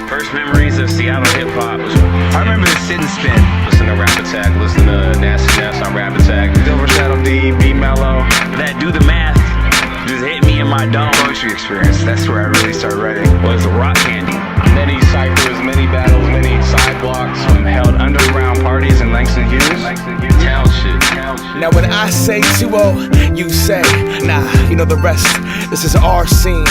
First memories of Seattle hip-hop was, I remember the sit and spin. Listen to Rap Attack, listen to Nasty Ness on Rap Attack, Silver Shadow D, B Mellow. That Do the Math just hit me in my dome. Poetry experience, that's where I really started writing. Was Rock Candy. Many ciphers, many battles, many side blocks held underground parties in Langston Hughes. Town shit. Now when I say 2-0, you say, nah, you know the rest. This is our scene,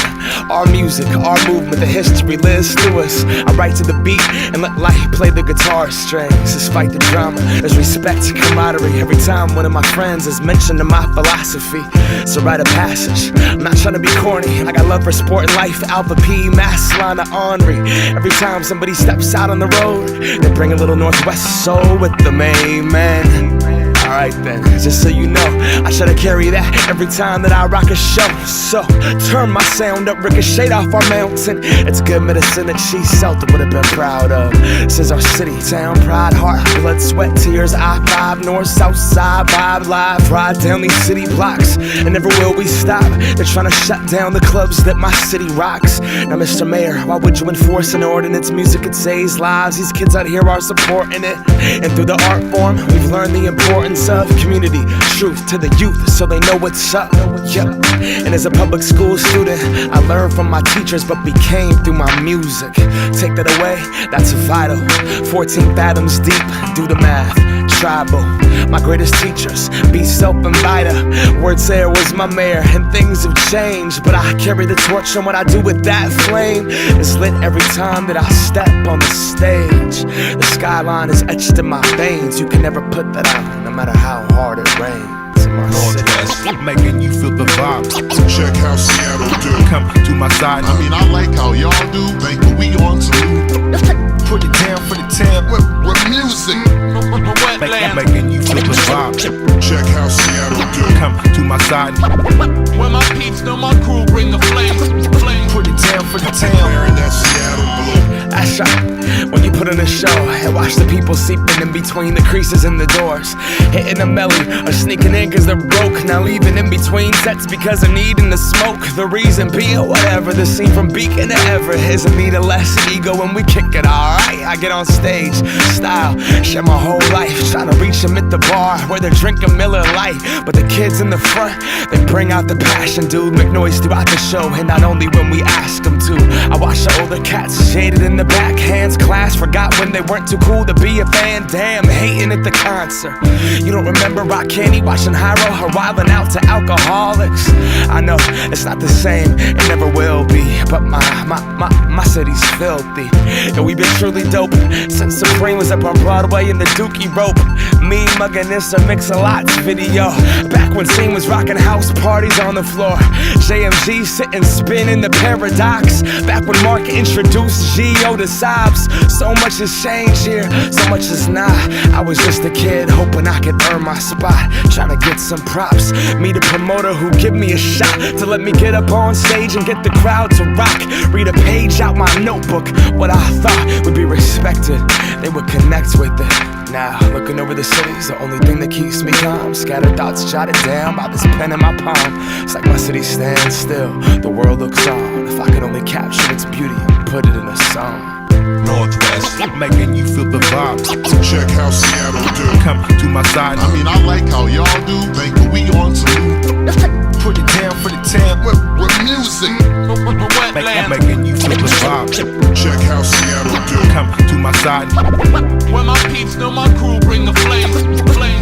our music, our movement, the history lives through us. I write to the beat and let light play the guitar strings. Despite the drama, there's respect and camaraderie. Every time one of my friends is mentioned in my philosophy, it's a rite of passage. I'm not trying to be corny, I got love for sport and life. Alpha P, mass line of Henri. Every time somebody steps out on the road, they bring a little Northwest soul with them, amen. Alright then, just so you know, I try to carry that every time that I rock a show. So, turn my sound up, ricochet off our mountain. It's good medicine that she Celtic would have been proud of. This is our city, town, pride, heart, blood, sweat, tears, I-5, north, south side, vibe, live, ride down these city blocks, and never will we stop. They're trying to shut down the clubs that my city rocks. Now Mr. Mayor, why would you enforce an ordinance? Music, it saves lives, these kids out here are supporting it. And through the art form, we've learned the importance of community, truth to the youth so they know what's up. Yep. And as a public school student, I learned from my teachers but became through my music. Take that away, that's vital. 14 fathoms deep, do the math. Tribal, my greatest teachers, be self and Vida. Words there was my mayor, and things have changed, but I carry the torch, and what I do with that flame is lit every time that I step on the stage. The skyline is etched in my veins, you can never put that out, no matter how hard it rains. In my Northwest, making you feel the vibe. Check how Seattle do. Come to my side. I mean, I like how y'all do. Think we on to put it down for the town with music. Making you feel the vibe. Check how Seattle do. Come to my side. When my peeps know my crew bring the flame. Put it down for the town. Wearing that Seattle blue. That's right. When you put on a show and watch the people seeping in between the creases in the doors, hitting a melly or sneaking in cause they're broke, now leaving in between sets because of needing the smoke. The reason being whatever, the scene from Beacon to Everett is in need of less ego when we kick it, alright. I get on stage, style, share my whole life, trying to reach them at the bar where they're drinking Miller Lite. But the kids in the front, they bring out the passion, dude. Make noise throughout the show, and not only when we ask them to. I watch the older cats shaded in the back, hands class, forgot when they weren't too cool to be a fan. Damn, hating at the concert. You don't remember Rock Candy watching Hyro, her wildin' out to alcoholics. I know it's not the same, it never will be, but my city's filthy. And we've been truly dope since Supreme was up on Broadway in the Dookie rope. Me mugging this a Mix-a-Lots video, back when Scene was rocking house parties on the floor. JMG sitting spinning the paradox, back when Mark introduced G.O. to Sobs. So much has changed here, so much is not. I was just a kid hoping I could earn my spot, trying to get some props. Meet a promoter who give me a shot to let me get up on stage and get the crowd to rock. Read a page out my notebook, what I thought would be respected, they would connect with it. Now, looking over the city's the only thing that keeps me calm. Scattered thoughts jotted down by this pen in my palm. It's like my city stands still, the world looks on. If I could only capture its beauty and put it in a song. Northwest, making you feel the vibe. Check how Seattle do. Come to my side. I mean, I like how y'all do. Think we on to put it down for the town with music. Making you feel the vibe. Check how Seattle do. Come to my side. When my peeps know my crew bring the flame.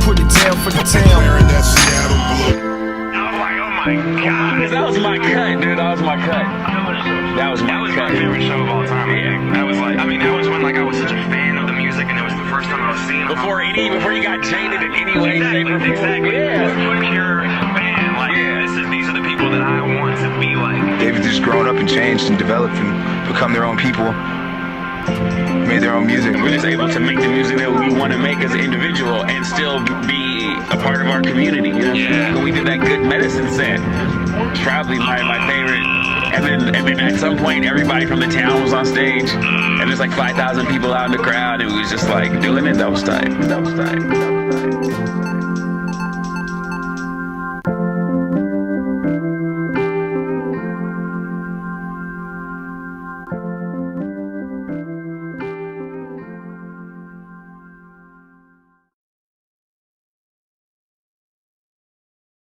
Put it down for the town. Wearing that Seattle blue. Oh my god, that was my cut, dude. That was my cut. That was my favorite show of all time. Yeah. That was like, I mean, that was when like I was such a fan of the music, and it was the first time I was seeing them. Before you got jaded in any way, shape, or form. Exactly. Yeah. Pure fan. Like, these are the people that I want to be like. They've just grown up and changed and developed and become their own people. Made their own music. We're just able to make the music that we want to make. make as an individual and still be a part of our community. You know? Yeah. But we did that good medicine set. Probably my favorite. And then at some point, everybody from the town was on stage, and there's like 5,000 people out in the crowd, and we was just like doing it. That was tight.